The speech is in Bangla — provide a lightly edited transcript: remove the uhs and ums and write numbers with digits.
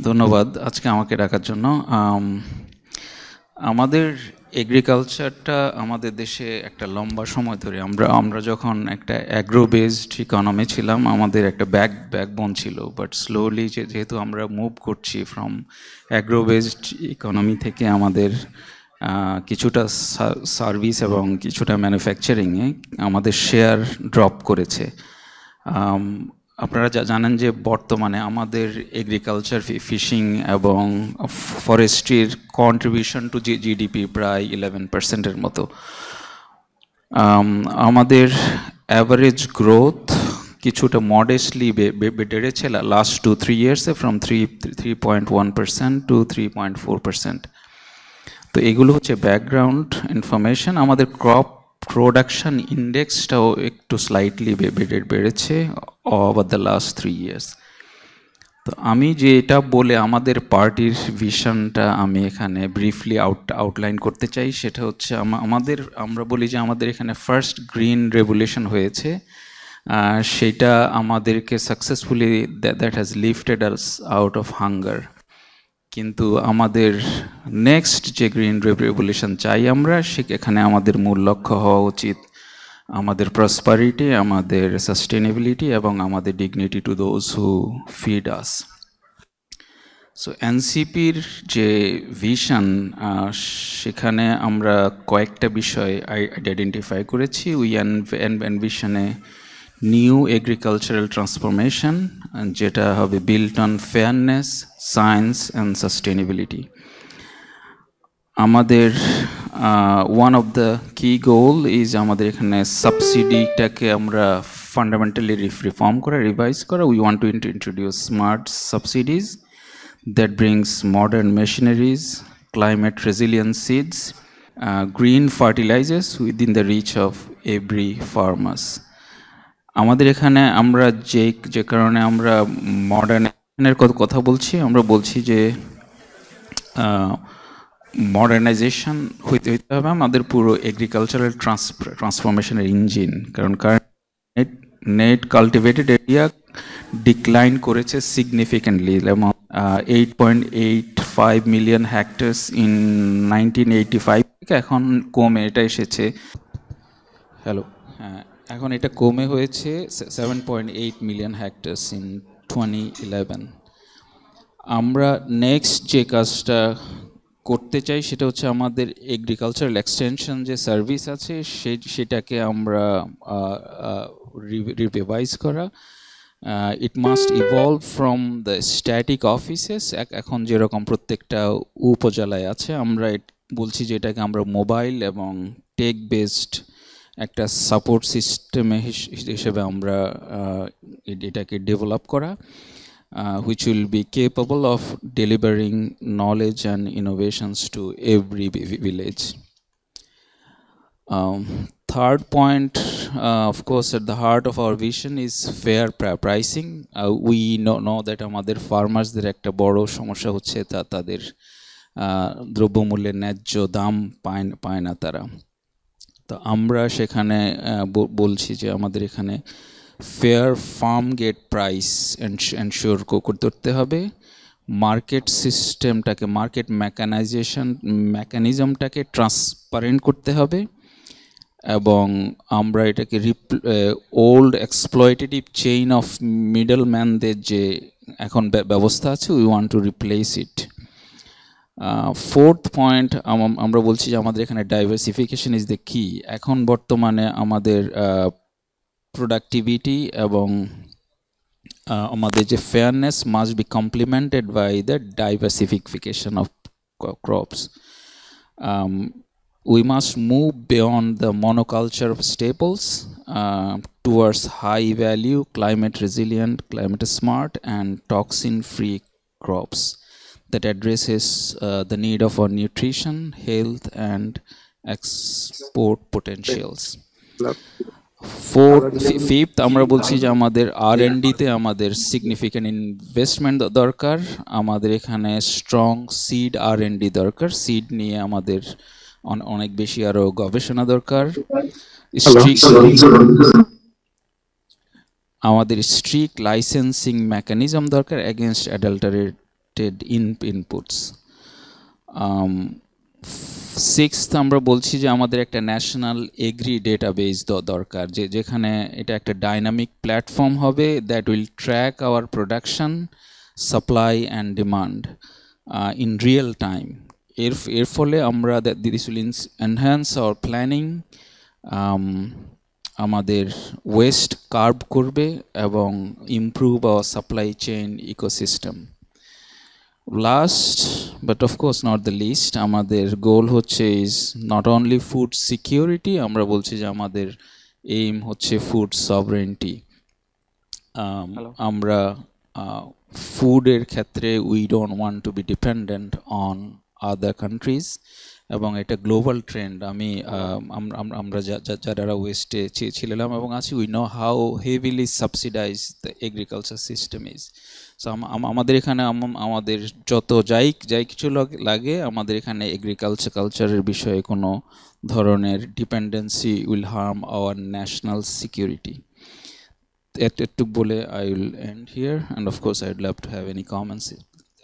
ধন্যবাদ আজকে আমাকে ডাকার জন্য। আমাদের এগ্রিকালচারটা আমাদের দেশে একটা লম্বা সময় ধরে আমরা যখন একটা অ্যাগ্রো বেসড ইকোনমি ছিলাম, আমাদের একটা ব্যাকবোন ছিল। বাট স্লোলি যেহেতু আমরা মুভ করছি ফ্রম অ্যাগ্রো বেসড ইকোনমি থেকে আমাদের কিছুটা সার্ভিস এবং কিছুটা ম্যানুফ্যাকচারিংয়ে আমাদের শেয়ার ড্রপ করেছে। আপনারা জানেন যে বর্তমানে আমাদের এগ্রিকালচার, ফিশিং এবং ফরেস্ট্রির কন্ট্রিবিউশন টু জিডিপি প্রায় 11%-এর মতো। আমাদের অ্যাভারেজ গ্রোথ কিছুটা মডেস্টলি বেড়েছে লাস্ট 2-3 ইয়ার্সে, ফ্রম 3.1% টু 3.4%। তো এগুলো হচ্ছে ব্যাকগ্রাউন্ড ইনফরমেশন। আমাদের ক্রপ প্রোডাকশন ইন্ডেক্সটাও একটু স্লাইটলি বেড়েছে ওভার দ্য লাস্ট 3 ইয়ার্স। তো আমি যে এটা বলে আমাদের পার্টির ভিশনটা আমি এখানে ব্রিফলি আউটলাইন করতে চাই, সেটা হচ্ছে আমরা বলি যে আমাদের এখানে ফার্স্ট গ্রিন রেভলিউশন হয়েছে। সেটা আমাদেরকে successfully that has lifted us out of hunger. কিন্তু আমাদের নেক্সট যে গ্রিন রেভলিউশন চাই আমরা, সেখানে আমাদের মূল লক্ষ্য হওয়া উচিত আমাদের প্রসপারিটি, আমাদের সাস্টেনেবিলিটি এবং আমাদের dignity to those who feed us. So এনসিপির যে ভিশন, সেখানে আমরা কয়েকটা বিষয় আইডেন্টিফাই করেছি। উই এনভিশনে নিউ এগ্রিকালচারাল ট্রান্সফরমেশন, যেটা হবে built on fairness, science and sustainability. আমাদের ওয়ান অফ দ্য কি গোল ইজ আমাদের এখানে সাবসিডিটাকে আমরা ফান্ডামেন্টালি রিফর্ম করা, রিভাইজ করা। We want to introduce smart subsidies that brings modern machineries, climate resilient seeds, green fertilizers within the reach of every farmers. আমাদের এখানে আমরা যে কারণে আমরা মডার্নের কথা বলছি, আমরা বলছি যে মডার্নাইজেশন হইতে হবে আমাদের পুরো এগ্রিকালচারাল ট্রান্সফরমেশনের ইঞ্জিন। কারণ নেট কাল্টিভেটেড এরিয়া ডিক্লাইন করেছে সিগনিফিক্যান্টলি, 8.85 মিলিয়ন হেক্টার্স ইন 1985 থেকে এখন কমে এটা এসেছে, এখন এটা কমে হয়েছে 7.8 মিলিয়ন হেক্টার্স ইন 2011। আমরা নেক্সট যে কাজটা করতে চাই সেটা হচ্ছে আমাদের এগ্রিকালচারাল এক্সটেনশন যে সার্ভিস আছে সেটাকে আমরা রিভাইজ করা। It must evolve from the static offices. এখন যেরকম প্রত্যেকটা উপজেলায় আছে, আমরা বলছি যে এটাকে আমরা মোবাইল এবং টেক বেসড একটা সাপোর্ট সিস্টেম হিসেবে আমরা এটাকে ডেভেলপ করা, which will be capable of delivering knowledge and innovations to every village. Third point, of course, at the heart of our vision is fair pricing. We know that আমাদের ফার্মার্সদের একটা বড় সমস্যা হচ্ছে তাদের দ্রব্যমূল্যের ন্যায্য দাম পায় না তারা। তো আমরা সেখানে বলছি যে আমাদের এখানে fair farm gate price ensure করতে হবে। মার্কেট সিস্টেমটাকে, মার্কেট মেকানিজমটাকে ট্রান্সপারেন্ট করতে হবে এবং আমরা এটাকে old exploitative chain of middle ম্যানদের যে এখন ব্যবস্থা আছে, we want to replace it. Fourth point, আমরা বলছি যে আমাদের এখানে ডাইভার্সিফিকেশন ইজ দ্য কি। এখন বর্তমানে আমাদের প্রোডাক্টিভিটি এবং আমাদের যে fairness must be complemented by the diversification of crops. We must move beyond the monoculture of staples towards high value, climate resilient, climate smart and toxin free crops that addresses the need of our nutrition, health and export potentials. Fifth, আমরা বলছি যে আমাদের R&D-তে আমাদের সিগনিফিক্যান্ট ইনভেস্টমেন্ট দরকার। আমাদের এখানে স্ট্রং সিড R&D দরকার। সিড নিয়ে আমাদের অনেক বেশি আরো গবেষণা দরকার। আমাদের স্ট্রিক্ট লাইসেন্সিং মেকানিজম দরকার against adulterated connected inputs. Sixth আমরা বলছি যে আমাদের একটা ন্যাশনাল এগ্রি ডেটাবেস দরকার, যেখানে এটা একটা ডাইনামিক প্ল্যাটফর্ম হবে that will track our production, supply and demand in real time. এর ফলে আমরা this will enhance our planning, আমাদের ওয়েস্ট কার্ভ করবে এবং improve our supply chain ecosystem. Last but of course not the least, আমাদের গোল হচ্ছে is not only food security, আমরা বলছি যে আমাদের এইম হচ্ছে ফুড সভরেন্টি। আমরা ফুডের ক্ষেত্রে we don't want to B dependent on other countries, এবং এটা গ্লোবাল ট্রেন্ড। আমরা যারা ওয়েস্টে ছিলাম এবং আছি, we know how heavily subsidise the agriculture system is. So আমাদের এখানে আমাদের যত যাই কিছু লাগে, আমাদের এখানে কালচারের বিষয়ে কোনো ধরনের dependency will harm our national security. একটু বলে I will end here, and of course I'd love to have any comments